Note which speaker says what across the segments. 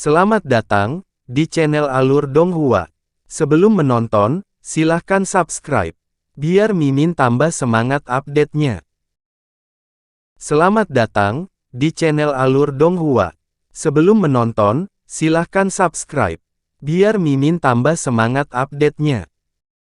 Speaker 1: Selamat datang di channel Alur Donghua. Sebelum menonton, silahkan subscribe, biar Mimin tambah semangat update-nya. Selamat datang di channel Alur Donghua. Sebelum menonton, silahkan subscribe, biar Mimin tambah semangat update-nya.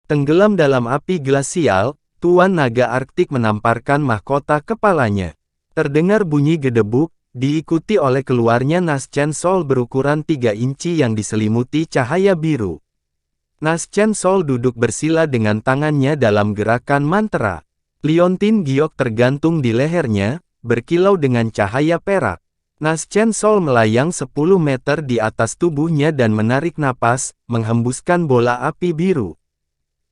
Speaker 1: Tenggelam dalam api glasial, Tuan Naga Arktik menamparkan mahkota kepalanya. Terdengar bunyi gedebuk, diikuti oleh keluarnya Naschen Sol berukuran 3 inci yang diselimuti cahaya biru. Naschen Sol duduk bersila dengan tangannya dalam gerakan mantra. Liontin giok tergantung di lehernya, berkilau dengan cahaya perak. Naschen Sol melayang 10 meter di atas tubuhnya dan menarik napas, menghembuskan bola api biru.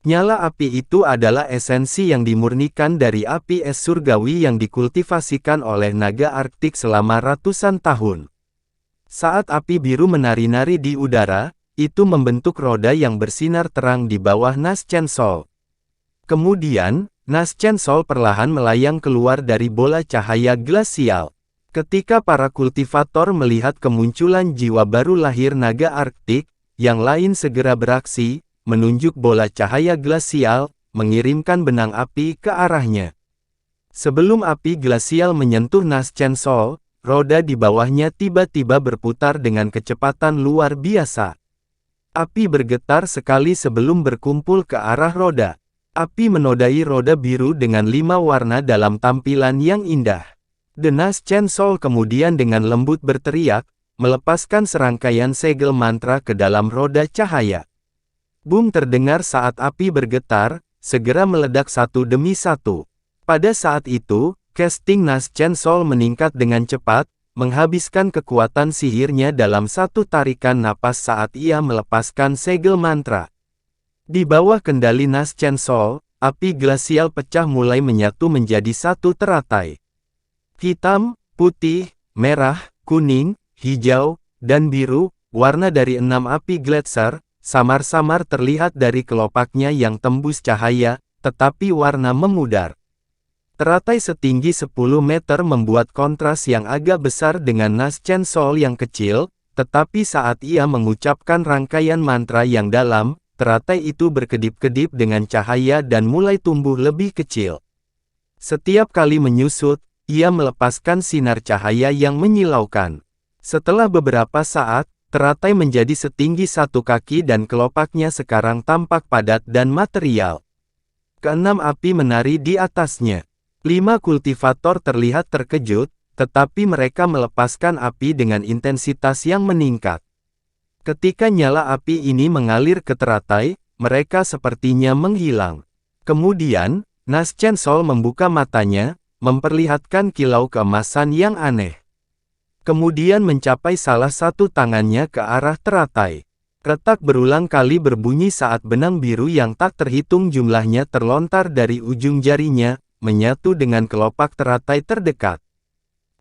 Speaker 1: Nyala api itu adalah esensi yang dimurnikan dari api es surgawi yang dikultivasikan oleh naga Arktik selama ratusan tahun. Saat api biru menari-nari di udara, itu membentuk roda yang bersinar terang di bawah Naschen Sol. Kemudian, Naschen Sol perlahan melayang keluar dari bola cahaya glasial. Ketika para kultivator melihat kemunculan jiwa baru lahir naga Arktik, yang lain segera beraksi, menunjuk bola cahaya glasial, mengirimkan benang api ke arahnya. Sebelum api glasial menyentuh Naschen Sol, roda di bawahnya tiba-tiba berputar dengan kecepatan luar biasa. Api bergetar sekali sebelum berkumpul ke arah roda. Api menodai roda biru dengan 5 warna dalam tampilan yang indah. The Naschen Sol kemudian dengan lembut berteriak, melepaskan serangkaian segel mantra ke dalam roda cahaya. Boom terdengar saat api bergetar, segera meledak satu demi satu. Pada saat itu, casting Naschen Sol meningkat dengan cepat, menghabiskan kekuatan sihirnya dalam satu tarikan napas saat ia melepaskan segel mantra. Di bawah kendali Naschen Sol, api glasial pecah mulai menyatu menjadi satu teratai. Hitam, putih, merah, kuning, hijau, dan biru, warna dari 6 api gletser, samar-samar terlihat dari kelopaknya yang tembus cahaya, tetapi warna memudar. Teratai setinggi 10 meter membuat kontras yang agak besar dengan Naschen Sol yang kecil, tetapi saat ia mengucapkan rangkaian mantra yang dalam, teratai itu berkedip-kedip dengan cahaya dan mulai tumbuh lebih kecil. Setiap kali menyusut, ia melepaskan sinar cahaya yang menyilaukan. Setelah beberapa saat, teratai menjadi setinggi 1 kaki dan kelopaknya sekarang tampak padat dan material. Keenam api menari di atasnya. 5 kultivator terlihat terkejut, tetapi mereka melepaskan api dengan intensitas yang meningkat. Ketika nyala api ini mengalir ke teratai, mereka sepertinya menghilang. Kemudian, Naschen Sol membuka matanya, memperlihatkan kilau keemasan yang aneh. Kemudian mencapai salah satu tangannya ke arah teratai. Retak berulang kali berbunyi saat benang biru yang tak terhitung jumlahnya terlontar dari ujung jarinya, menyatu dengan kelopak teratai terdekat.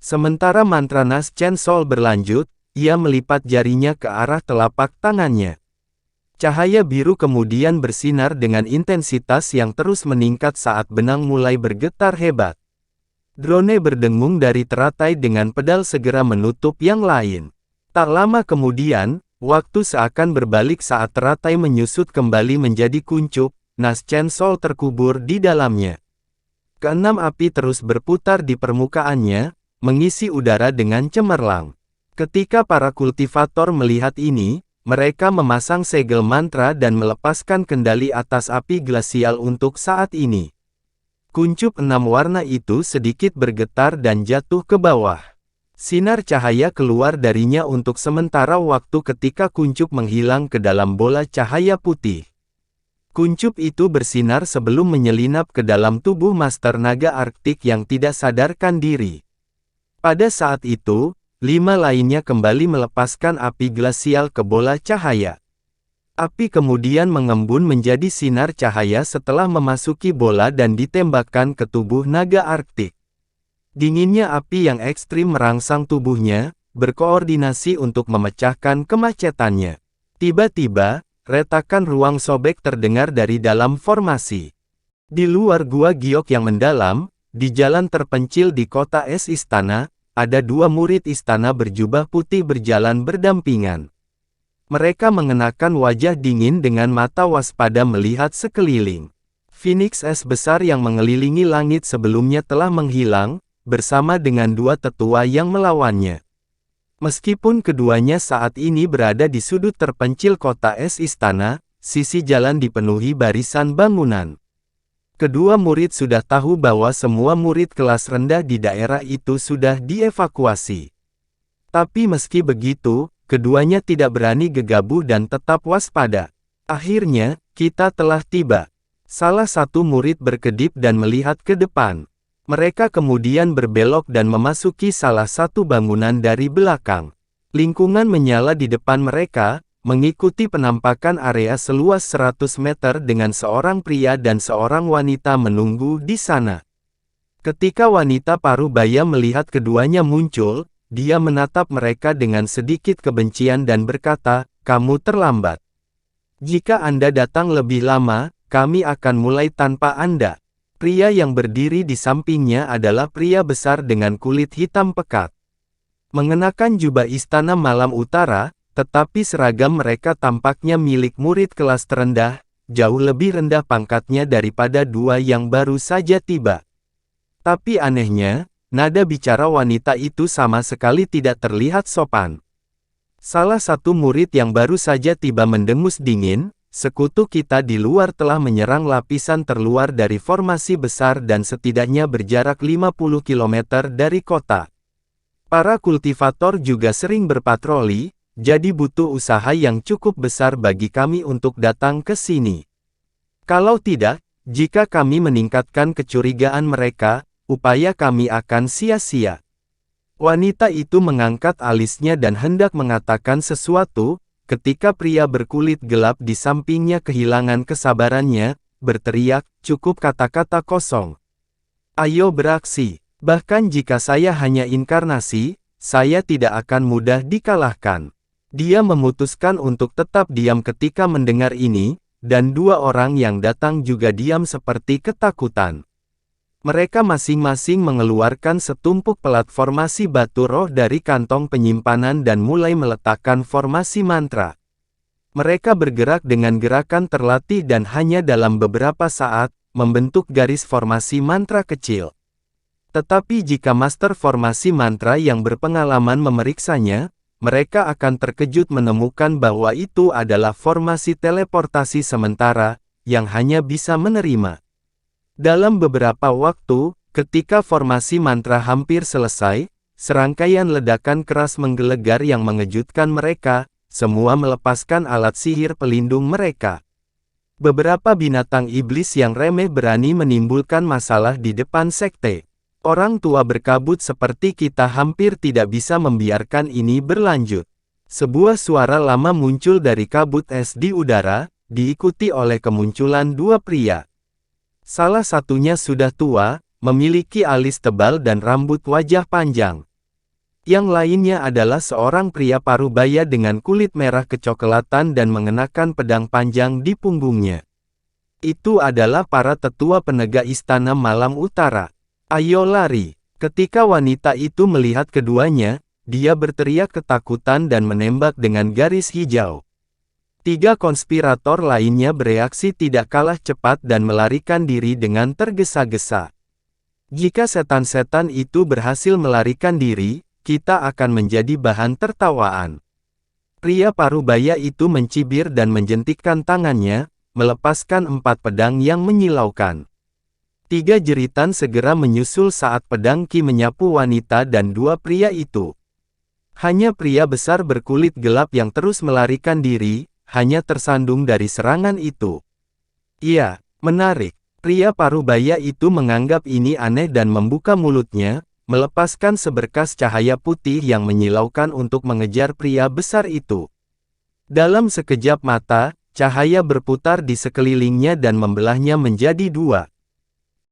Speaker 1: Sementara mantra Naschen Sol berlanjut, ia melipat jarinya ke arah telapak tangannya. Cahaya biru kemudian bersinar dengan intensitas yang terus meningkat saat benang mulai bergetar hebat. Drone berdengung dari teratai dengan pedal segera menutup yang lain. Tak lama kemudian, waktu seakan berbalik saat teratai menyusut kembali menjadi kuncup, Naschen Sol terkubur di dalamnya. Keenam api terus berputar di permukaannya, mengisi udara dengan cemerlang. Ketika para kultivator melihat ini, mereka memasang segel mantra dan melepaskan kendali atas api glasial untuk saat ini. Kuncup 6 warna itu sedikit bergetar dan jatuh ke bawah. Sinar cahaya keluar darinya untuk sementara waktu ketika kuncup menghilang ke dalam bola cahaya putih. Kuncup itu bersinar sebelum menyelinap ke dalam tubuh Master Naga Arktik yang tidak sadarkan diri. Pada saat itu, 5 lainnya kembali melepaskan api glasial ke bola cahaya. Api kemudian mengembun menjadi sinar cahaya setelah memasuki bola dan ditembakkan ke tubuh naga Arktik. Dinginnya api yang ekstrim merangsang tubuhnya, berkoordinasi untuk memecahkan kemacetannya. Tiba-tiba, retakan ruang sobek terdengar dari dalam formasi. Di luar gua giok yang mendalam, di jalan terpencil di kota es istana, ada dua murid istana berjubah putih berjalan berdampingan. Mereka mengenakan wajah dingin dengan mata waspada melihat sekeliling. Phoenix es besar yang mengelilingi langit sebelumnya telah menghilang, bersama dengan dua tetua yang melawannya. Meskipun keduanya saat ini berada di sudut terpencil kota es istana, sisi jalan dipenuhi barisan bangunan. Kedua murid sudah tahu bahwa semua murid kelas rendah di daerah itu sudah dievakuasi. Tapi meski begitu, keduanya tidak berani gegabah dan tetap waspada. Akhirnya, kita telah tiba. Salah satu murid berkedip dan melihat ke depan. Mereka kemudian berbelok dan memasuki salah satu bangunan dari belakang. Lingkungan menyala di depan mereka, mengikuti penampakan area seluas 100 meter dengan seorang pria dan seorang wanita menunggu di sana. Ketika wanita parubaya melihat keduanya muncul, dia menatap mereka dengan sedikit kebencian dan berkata, "Kamu terlambat. Jika Anda datang lebih lama, kami akan mulai tanpa Anda." Pria yang berdiri di sampingnya adalah pria besar dengan kulit hitam pekat. Mengenakan jubah istana malam utara, tetapi seragam mereka tampaknya milik murid kelas terendah, jauh lebih rendah pangkatnya daripada dua yang baru saja tiba. Tapi anehnya, nada bicara wanita itu sama sekali tidak terlihat sopan. Salah satu murid yang baru saja tiba mendengus dingin, "Sekutu kita di luar telah menyerang lapisan terluar dari formasi besar dan setidaknya berjarak 50 km dari kota. Para kultivator juga sering berpatroli, jadi butuh usaha yang cukup besar bagi kami untuk datang ke sini. Kalau tidak, jika kami meningkatkan kecurigaan mereka, upaya kami akan sia-sia." Wanita itu mengangkat alisnya dan hendak mengatakan sesuatu, ketika pria berkulit gelap di sampingnya kehilangan kesabarannya, berteriak, "Cukup kata-kata kosong. Ayo beraksi. Bahkan jika saya hanya inkarnasi, saya tidak akan mudah dikalahkan." Dia memutuskan untuk tetap diam ketika mendengar ini, dan dua orang yang datang juga diam seperti ketakutan. Mereka masing-masing mengeluarkan setumpuk pelat formasi batu roh dari kantong penyimpanan dan mulai meletakkan formasi mantra. Mereka bergerak dengan gerakan terlatih dan hanya dalam beberapa saat, membentuk garis formasi mantra kecil. Tetapi jika master formasi mantra yang berpengalaman memeriksanya, mereka akan terkejut menemukan bahwa itu adalah formasi teleportasi sementara, yang hanya bisa menerima. Dalam beberapa waktu, ketika formasi mantra hampir selesai, serangkaian ledakan keras menggelegar yang mengejutkan mereka, semua melepaskan alat sihir pelindung mereka. Beberapa binatang iblis yang remeh berani menimbulkan masalah di depan sekte. Orang tua berkabut seperti kita hampir tidak bisa membiarkan ini berlanjut. Sebuah suara lama muncul dari kabut es di udara, diikuti oleh kemunculan dua pria. Salah satunya sudah tua, memiliki alis tebal dan rambut wajah panjang. Yang lainnya adalah seorang pria parubaya dengan kulit merah kecoklatan dan mengenakan pedang panjang di punggungnya. Itu adalah para tetua penegak istana malam utara. "Ayo lari!" Ketika wanita itu melihat keduanya, dia berteriak ketakutan dan menembak dengan garis hijau. Tiga konspirator lainnya bereaksi tidak kalah cepat dan melarikan diri dengan tergesa-gesa. Jika setan-setan itu berhasil melarikan diri, kita akan menjadi bahan tertawaan. Pria parubaya itu mencibir dan menjentikkan tangannya, melepaskan 4 pedang yang menyilaukan. 3 jeritan segera menyusul saat pedang Ki menyapu wanita dan 2 pria itu. Hanya pria besar berkulit gelap yang terus melarikan diri, hanya tersandung dari serangan itu. Iya, menarik. Pria parubaya itu menganggap ini aneh dan membuka mulutnya, melepaskan seberkas cahaya putih yang menyilaukan untuk mengejar pria besar itu. Dalam sekejap mata, cahaya berputar di sekelilingnya dan membelahnya menjadi 2.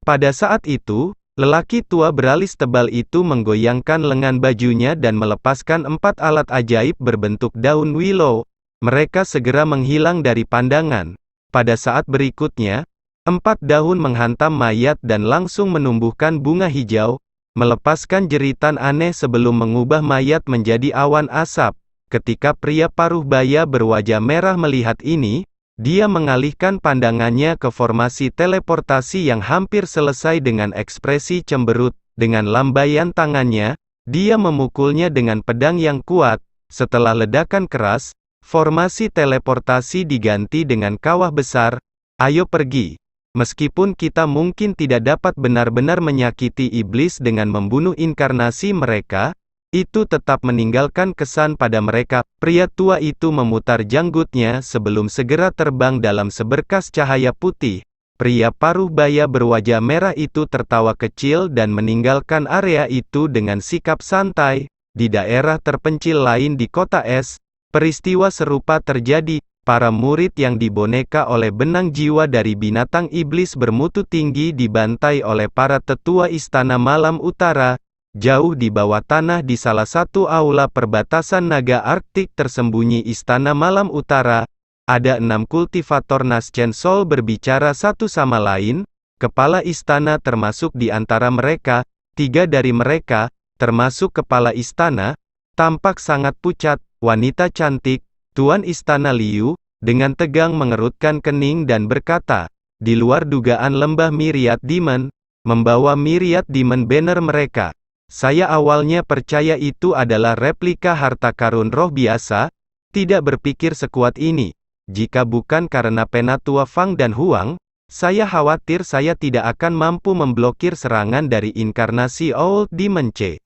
Speaker 1: Pada saat itu, lelaki tua beralis tebal itu menggoyangkan lengan bajunya dan melepaskan 4 alat ajaib berbentuk daun willow. Mereka segera menghilang dari pandangan. Pada saat berikutnya, 4 daun menghantam mayat dan langsung menumbuhkan bunga hijau, melepaskan jeritan aneh sebelum mengubah mayat menjadi awan asap. Ketika pria paruh baya berwajah merah melihat ini, dia mengalihkan pandangannya ke formasi teleportasi yang hampir selesai dengan ekspresi cemberut. Dengan lambaian tangannya, dia memukulnya dengan pedang yang kuat. Setelah ledakan keras, formasi teleportasi diganti dengan kawah besar. Ayo pergi. Meskipun kita mungkin tidak dapat benar-benar menyakiti iblis dengan membunuh inkarnasi mereka, itu tetap meninggalkan kesan pada mereka. Pria tua itu memutar janggutnya sebelum segera terbang dalam seberkas cahaya putih. Pria paruh baya berwajah merah itu tertawa kecil dan meninggalkan area itu dengan sikap santai. Di daerah terpencil lain di kota es, peristiwa serupa terjadi. Para murid yang diboneka oleh benang jiwa dari binatang iblis bermutu tinggi dibantai oleh para tetua istana malam utara. Jauh di bawah tanah di salah satu aula perbatasan naga Arktik tersembunyi istana malam utara, ada 6 kultivator Naschen Sol berbicara satu sama lain. Kepala istana termasuk di antara mereka. 3 dari mereka, termasuk kepala istana, tampak sangat pucat. Wanita cantik, Tuan Istana Liu, dengan tegang mengerutkan kening dan berkata, di luar dugaan lembah Myriad Demon, membawa Myriad Demon banner mereka. Saya awalnya percaya itu adalah replika harta karun roh biasa, tidak berpikir sekuat ini. Jika bukan karena Penatua Fang dan Huang, saya khawatir saya tidak akan mampu memblokir serangan dari inkarnasi Old Demon C.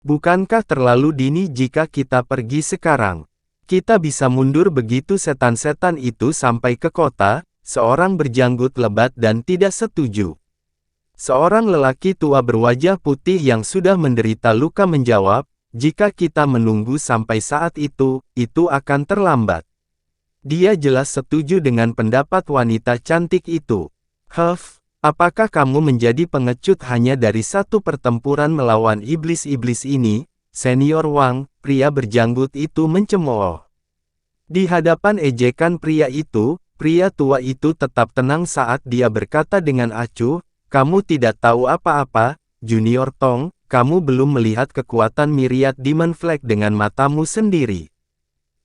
Speaker 1: Bukankah terlalu dini jika kita pergi sekarang? Kita bisa mundur begitu setan-setan itu sampai ke kota, seorang berjanggut lebat dan tidak setuju. Seorang lelaki tua berwajah putih yang sudah menderita luka menjawab, jika kita menunggu sampai saat itu akan terlambat. Dia jelas setuju dengan pendapat wanita cantik itu. Huff, apakah kamu menjadi pengecut hanya dari satu pertempuran melawan iblis-iblis ini? Senior Wang, pria berjanggut itu mencemooh. Di hadapan ejekan pria tua itu tetap tenang saat dia berkata dengan acuh, kamu tidak tahu apa-apa, Junior Tong, kamu belum melihat kekuatan Myriad Demon Flag dengan matamu sendiri.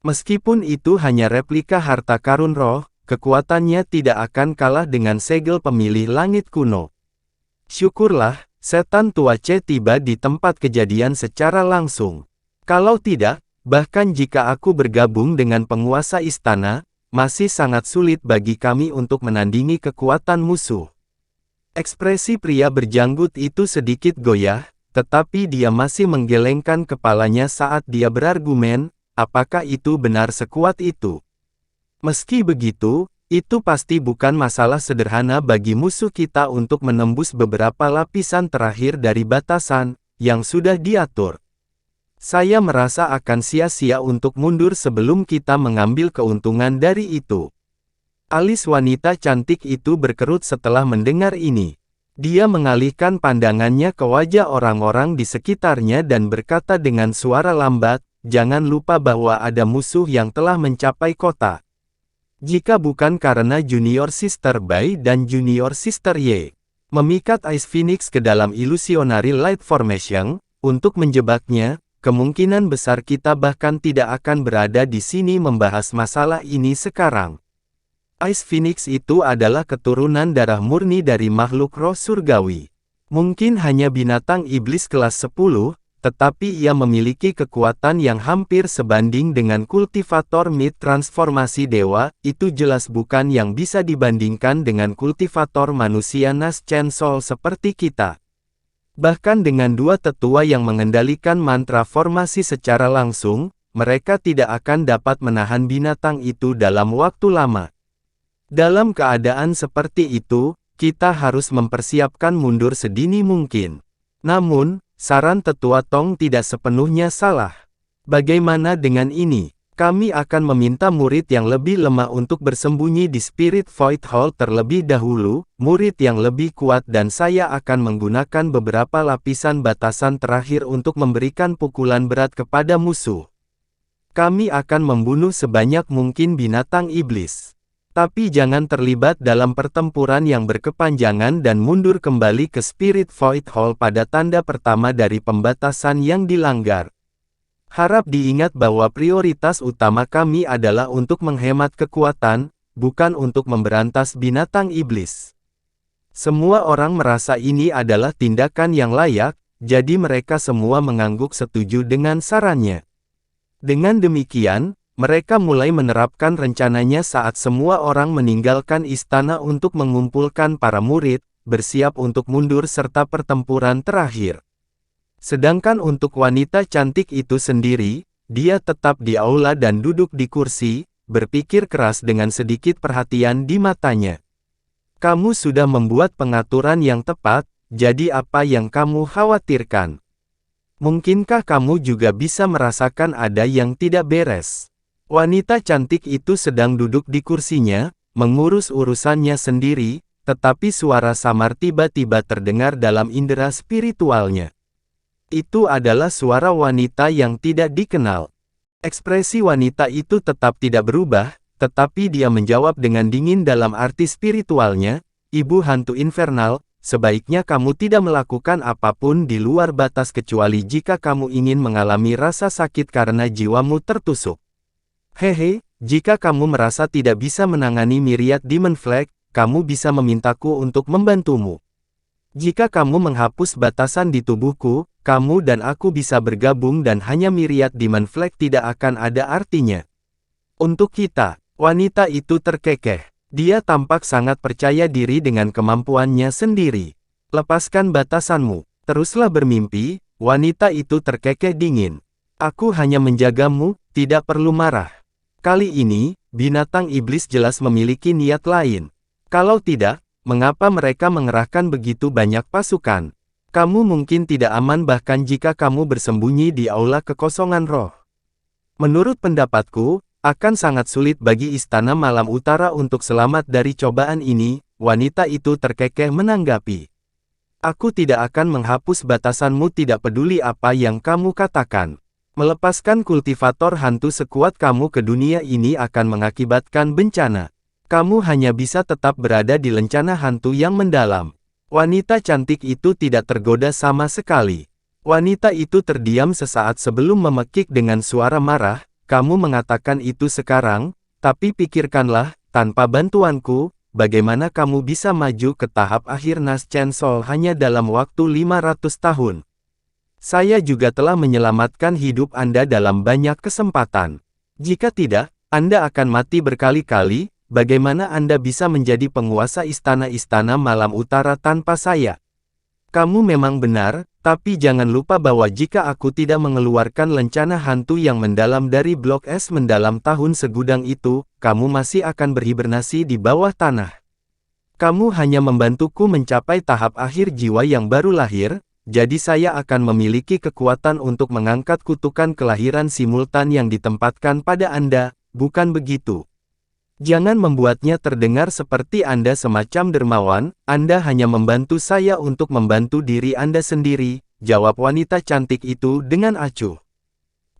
Speaker 1: Meskipun itu hanya replika harta karun roh, kekuatannya tidak akan kalah dengan segel pemilih langit kuno. Syukurlah, setan tua C tiba di tempat kejadian secara langsung. Kalau tidak, bahkan jika aku bergabung dengan penguasa istana, masih sangat sulit bagi kami untuk menandingi kekuatan musuh. Ekspresi pria berjanggut itu sedikit goyah, tetapi dia masih menggelengkan kepalanya saat dia berargumen, apakah itu benar sekuat itu? Meski begitu, itu pasti bukan masalah sederhana bagi musuh kita untuk menembus beberapa lapisan terakhir dari batasan yang sudah diatur. Saya merasa akan sia-sia untuk mundur sebelum kita mengambil keuntungan dari itu. Alis wanita cantik itu berkerut setelah mendengar ini. Dia mengalihkan pandangannya ke wajah orang-orang di sekitarnya dan berkata dengan suara lambat, jangan lupa bahwa ada musuh yang telah mencapai kota. Jika bukan karena Junior Sister Bai dan Junior Sister Ye memikat Ice Phoenix ke dalam Illusionary Light Formation, untuk menjebaknya, kemungkinan besar kita bahkan tidak akan berada di sini membahas masalah ini sekarang. Ice Phoenix itu adalah keturunan darah murni dari makhluk roh surgawi. Mungkin hanya binatang iblis kelas 10, tetapi ia memiliki kekuatan yang hampir sebanding dengan kultivator mid transformasi dewa, itu jelas bukan yang bisa dibandingkan dengan kultivator manusia Naschen Sol seperti kita. Bahkan dengan dua tetua yang mengendalikan mantra formasi secara langsung, mereka tidak akan dapat menahan binatang itu dalam waktu lama. Dalam keadaan seperti itu, kita harus mempersiapkan mundur sedini mungkin. Namun, saran tetua Tong tidak sepenuhnya salah. Bagaimana dengan ini? Kami akan meminta murid yang lebih lemah untuk bersembunyi di Spirit Void Hall terlebih dahulu, murid yang lebih kuat dan saya akan menggunakan beberapa lapisan batasan terakhir untuk memberikan pukulan berat kepada musuh. Kami akan membunuh sebanyak mungkin binatang iblis. Tapi jangan terlibat dalam pertempuran yang berkepanjangan dan mundur kembali ke Spirit Void Hall pada tanda pertama dari pembatasan yang dilanggar. Harap diingat bahwa prioritas utama kami adalah untuk menghemat kekuatan, bukan untuk memberantas binatang iblis. Semua orang merasa ini adalah tindakan yang layak, jadi mereka semua mengangguk setuju dengan sarannya. Dengan demikian, mereka mulai menerapkan rencananya saat semua orang meninggalkan istana untuk mengumpulkan para murid, bersiap untuk mundur serta pertempuran terakhir. Sedangkan untuk wanita cantik itu sendiri, dia tetap di aula dan duduk di kursi, berpikir keras dengan sedikit perhatian di matanya. Kamu sudah membuat pengaturan yang tepat, jadi apa yang kamu khawatirkan? Mungkinkah kamu juga bisa merasakan ada yang tidak beres? Wanita cantik itu sedang duduk di kursinya, mengurus urusannya sendiri, tetapi suara samar tiba-tiba terdengar dalam indera spiritualnya. Itu adalah suara wanita yang tidak dikenal. Ekspresi wanita itu tetap tidak berubah, tetapi dia menjawab dengan dingin dalam arti spiritualnya, "Ibu hantu infernal, sebaiknya kamu tidak melakukan apapun di luar batas kecuali jika kamu ingin mengalami rasa sakit karena jiwamu tertusuk. Hehe, jika kamu merasa tidak bisa menangani Myriad Demon Flag, kamu bisa memintaku untuk membantumu. Jika kamu menghapus batasan di tubuhku, kamu dan aku bisa bergabung dan hanya Myriad Demon Flag tidak akan ada artinya." Untuk kita, wanita itu terkekeh. Dia tampak sangat percaya diri dengan kemampuannya sendiri. "Lepaskan batasanmu, teruslah bermimpi," wanita itu terkekeh dingin. "Aku hanya menjagamu, tidak perlu marah." Kali ini, binatang iblis jelas memiliki niat lain. Kalau tidak, mengapa mereka mengerahkan begitu banyak pasukan? Kamu mungkin tidak aman bahkan jika kamu bersembunyi di aula kekosongan roh. Menurut pendapatku, akan sangat sulit bagi Istana Malam Utara untuk selamat dari cobaan ini, wanita itu terkekeh menanggapi. "Aku tidak akan menghapus batasanmu tidak peduli apa yang kamu katakan. Melepaskan kultivator hantu sekuat kamu ke dunia ini akan mengakibatkan bencana. Kamu hanya bisa tetap berada di lencana hantu yang mendalam." Wanita cantik itu tidak tergoda sama sekali. Wanita itu terdiam sesaat sebelum memekik dengan suara marah, "Kamu mengatakan itu sekarang, tapi pikirkanlah, tanpa bantuanku, bagaimana kamu bisa maju ke tahap akhir Nas Chancellor hanya dalam waktu 500 tahun? Saya juga telah menyelamatkan hidup Anda dalam banyak kesempatan. Jika tidak, Anda akan mati berkali-kali. Bagaimana Anda bisa menjadi penguasa istana-istana Malam Utara tanpa saya? Kamu memang benar, tapi jangan lupa bahwa jika aku tidak mengeluarkan lencana hantu yang mendalam dari blok es mendalam tahun segudang itu, kamu masih akan berhibernasi di bawah tanah. Kamu hanya membantuku mencapai tahap akhir jiwa yang baru lahir, jadi saya akan memiliki kekuatan untuk mengangkat kutukan kelahiran simultan yang ditempatkan pada Anda, bukan begitu? Jangan membuatnya terdengar seperti Anda semacam dermawan, Anda hanya membantu saya untuk membantu diri Anda sendiri, jawab wanita cantik itu dengan acuh.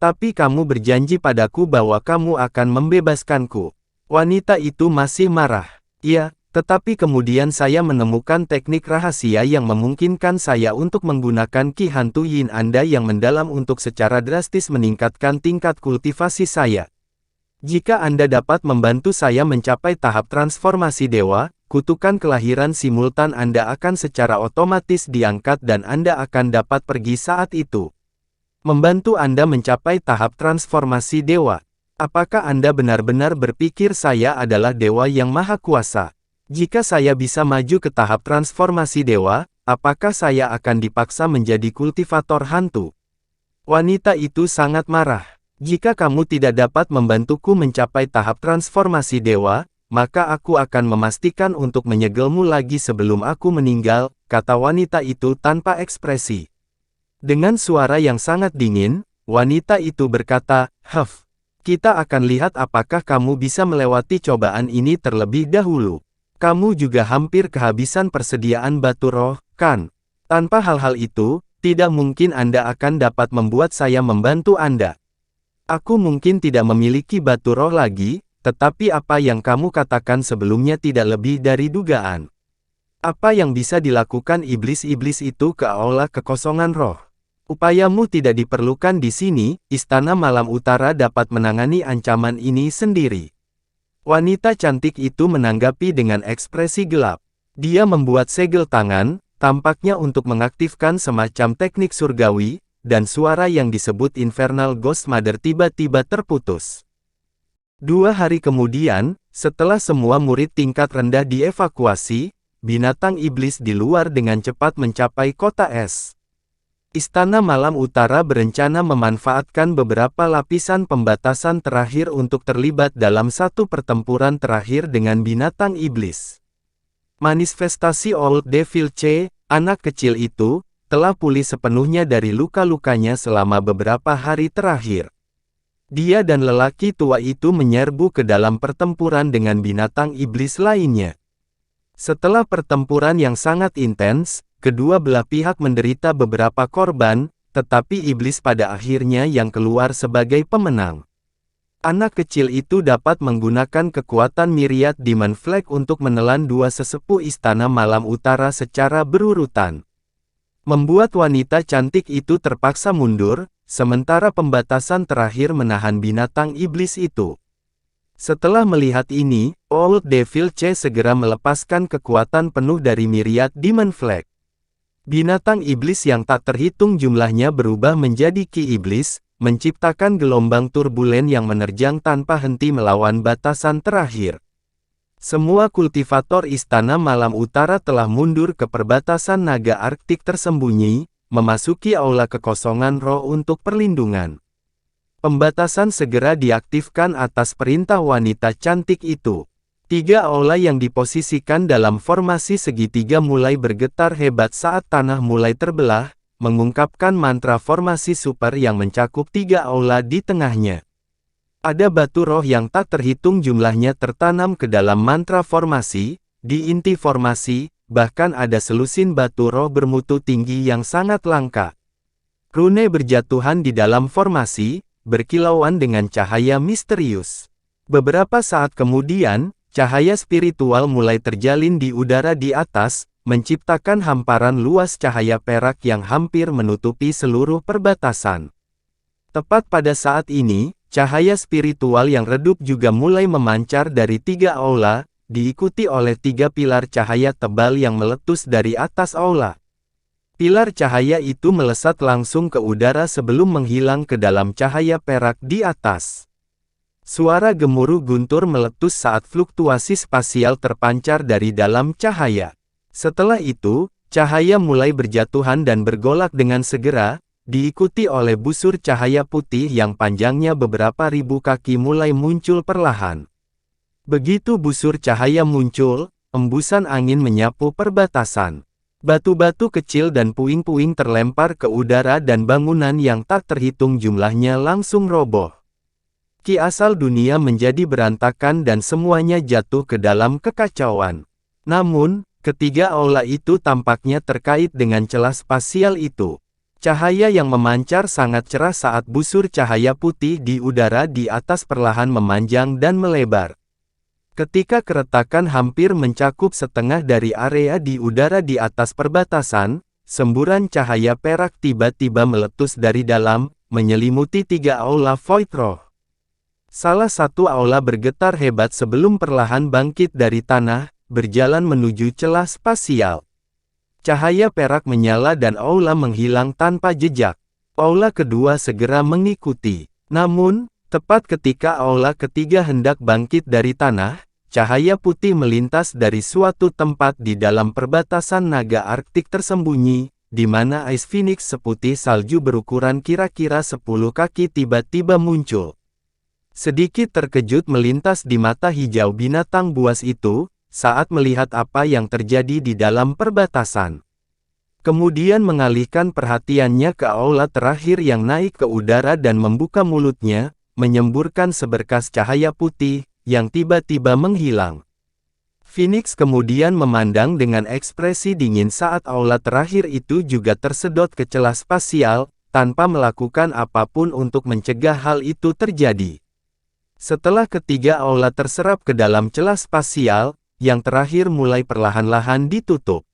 Speaker 1: Tapi kamu berjanji padaku bahwa kamu akan membebaskanku. Wanita itu masih marah. "Iya, tetapi kemudian saya menemukan teknik rahasia yang memungkinkan saya untuk menggunakan ki hantu yin Anda yang mendalam untuk secara drastis meningkatkan tingkat kultivasi saya. Jika Anda dapat membantu saya mencapai tahap transformasi dewa, kutukan kelahiran simultan Anda akan secara otomatis diangkat dan Anda akan dapat pergi saat itu. Membantu Anda mencapai tahap transformasi dewa. Apakah Anda benar-benar berpikir saya adalah dewa yang maha kuasa? Jika saya bisa maju ke tahap transformasi dewa, apakah saya akan dipaksa menjadi kultivator hantu?" Wanita itu sangat marah. "Jika kamu tidak dapat membantuku mencapai tahap transformasi dewa, maka aku akan memastikan untuk menyegelmu lagi sebelum aku meninggal," kata wanita itu tanpa ekspresi. Dengan suara yang sangat dingin, wanita itu berkata, Kita akan lihat apakah kamu bisa melewati cobaan ini terlebih dahulu. Kamu juga hampir kehabisan persediaan batu roh, kan? Tanpa hal-hal itu, tidak mungkin Anda akan dapat membuat saya membantu Anda. Aku mungkin tidak memiliki batu roh lagi, tetapi apa yang kamu katakan sebelumnya tidak lebih dari dugaan. Apa yang bisa dilakukan iblis-iblis itu ke aula kekosongan roh? Upayamu tidak diperlukan di sini, Istana Malam Utara dapat menangani ancaman ini sendiri. Wanita cantik itu menanggapi dengan ekspresi gelap. Dia membuat segel tangan, tampaknya untuk mengaktifkan semacam teknik surgawi, dan suara yang disebut Infernal Ghost Mother tiba-tiba terputus. 2 hari kemudian, setelah semua murid tingkat rendah dievakuasi, binatang iblis di luar dengan cepat mencapai kota es. Istana Malam Utara berencana memanfaatkan beberapa lapisan pembatasan terakhir untuk terlibat dalam satu pertempuran terakhir dengan binatang iblis. Manifestasi Old Devil C, anak kecil itu, telah pulih sepenuhnya dari luka-lukanya selama beberapa hari terakhir. Dia dan lelaki tua itu menyerbu ke dalam pertempuran dengan binatang iblis lainnya. Setelah pertempuran yang sangat intens, kedua belah pihak menderita beberapa korban, tetapi iblis pada akhirnya yang keluar sebagai pemenang. Anak kecil itu dapat menggunakan kekuatan Myriad Demon Flag untuk menelan dua sesepuh Istana Malam Utara secara berurutan. Membuat wanita cantik itu terpaksa mundur, sementara pembatasan terakhir menahan binatang iblis itu. Setelah melihat ini, Old Devil C segera melepaskan kekuatan penuh dari Myriad Demon Flag. Binatang iblis yang tak terhitung jumlahnya berubah menjadi ki iblis, menciptakan gelombang turbulen yang menerjang tanpa henti melawan batasan terakhir. Semua kultivator Istana Malam Utara telah mundur ke perbatasan naga Arktik tersembunyi, memasuki aula kekosongan roh untuk perlindungan. Pembatasan segera diaktifkan atas perintah wanita cantik itu. 3 aula yang diposisikan dalam formasi segitiga mulai bergetar hebat saat tanah mulai terbelah, mengungkapkan mantra formasi super yang mencakup 3 aula di tengahnya. Ada batu roh yang tak terhitung jumlahnya tertanam ke dalam mantra formasi, di inti formasi, bahkan ada selusin batu roh bermutu tinggi yang sangat langka. Rune berjatuhan di dalam formasi, berkilauan dengan cahaya misterius. Beberapa saat kemudian, cahaya spiritual mulai terjalin di udara di atas, menciptakan hamparan luas cahaya perak yang hampir menutupi seluruh perbatasan. Tepat pada saat ini, cahaya spiritual yang redup juga mulai memancar dari 3 aula, diikuti oleh 3 pilar cahaya tebal yang meletus dari atas aula. Pilar cahaya itu melesat langsung ke udara sebelum menghilang ke dalam cahaya perak di atas. Suara gemuruh guntur meletus saat fluktuasi spasial terpancar dari dalam cahaya. Setelah itu, cahaya mulai berjatuhan dan bergolak dengan segera, diikuti oleh busur cahaya putih yang panjangnya beberapa ribu kaki mulai muncul perlahan. Begitu busur cahaya muncul, embusan angin menyapu perbatasan. Batu-batu kecil dan puing-puing terlempar ke udara dan bangunan yang tak terhitung jumlahnya langsung roboh. Ki asal dunia menjadi berantakan dan semuanya jatuh ke dalam kekacauan. Namun, ketiga aula itu tampaknya terkait dengan celah spasial itu. Cahaya yang memancar sangat cerah saat busur cahaya putih di udara di atas perlahan memanjang dan melebar. Ketika keretakan hampir mencakup setengah dari area di udara di atas perbatasan, semburan cahaya perak tiba-tiba meletus dari dalam, menyelimuti 3 aula Void Roh. Salah satu aula bergetar hebat sebelum perlahan bangkit dari tanah, berjalan menuju celah spasial. Cahaya perak menyala dan aula menghilang tanpa jejak. Aula kedua segera mengikuti. Namun, tepat ketika aula ketiga hendak bangkit dari tanah, cahaya putih melintas dari suatu tempat di dalam perbatasan naga Arktik tersembunyi, di mana Ice Phoenix seputih salju berukuran kira-kira 10 kaki tiba-tiba muncul. Sedikit terkejut melintas di mata hijau binatang buas itu, saat melihat apa yang terjadi di dalam perbatasan. Kemudian mengalihkan perhatiannya ke aula terakhir yang naik ke udara dan membuka mulutnya, menyemburkan seberkas cahaya putih, yang tiba-tiba menghilang. Phoenix kemudian memandang dengan ekspresi dingin saat aula terakhir itu juga tersedot ke celah spasial, tanpa melakukan apapun untuk mencegah hal itu terjadi. Setelah ketiga aula terserap ke dalam celah spasial, yang terakhir mulai perlahan-lahan ditutup.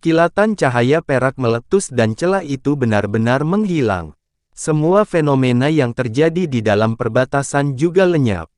Speaker 1: Kilatan cahaya perak meletus dan celah itu benar-benar menghilang. Semua fenomena yang terjadi di dalam perbatasan juga lenyap.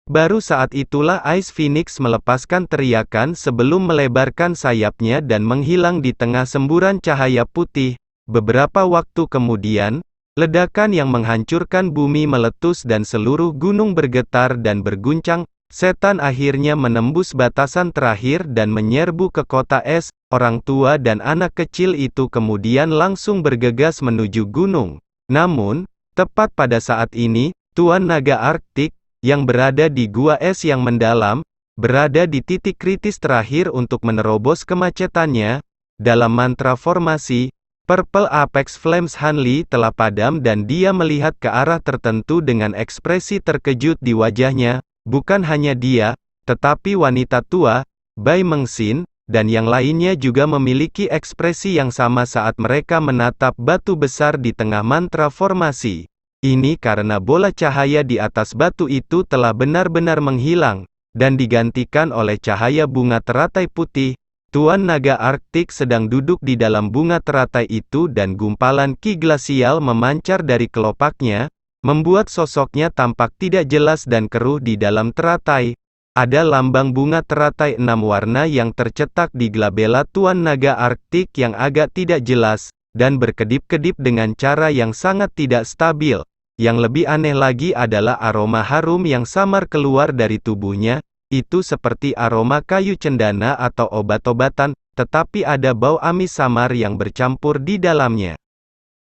Speaker 1: Baru saat itulah Ice Phoenix melepaskan teriakan sebelum melebarkan sayapnya dan menghilang di tengah semburan cahaya putih. Beberapa waktu kemudian, ledakan yang menghancurkan bumi meletus dan seluruh gunung bergetar dan berguncang. Setan akhirnya menembus batasan terakhir dan menyerbu ke kota es. Orang tua dan anak kecil itu kemudian langsung bergegas menuju gunung. Namun, tepat pada saat ini, Tuan Naga Arktik, yang berada di gua es yang mendalam, berada di titik kritis terakhir untuk menerobos kemacetannya. Dalam mantra formasi, Purple Apex Flames Hanli telah padam dan dia melihat ke arah tertentu dengan ekspresi terkejut di wajahnya. Bukan hanya dia, tetapi wanita tua, Bai Mengxin, dan yang lainnya juga memiliki ekspresi yang sama saat mereka menatap batu besar di tengah mantra formasi. Ini karena bola cahaya di atas batu itu telah benar-benar menghilang, dan digantikan oleh cahaya bunga teratai putih. Tuan Naga Arktik sedang duduk di dalam bunga teratai itu dan gumpalan ki glasial memancar dari kelopaknya, membuat sosoknya tampak tidak jelas dan keruh di dalam teratai. Ada lambang bunga teratai 6 warna yang tercetak di glabella Tuan Naga Arktik yang agak tidak jelas, dan berkedip-kedip dengan cara yang sangat tidak stabil. Yang lebih aneh lagi adalah aroma harum yang samar keluar dari tubuhnya, itu seperti aroma kayu cendana atau obat-obatan, tetapi ada bau amis samar yang bercampur di dalamnya.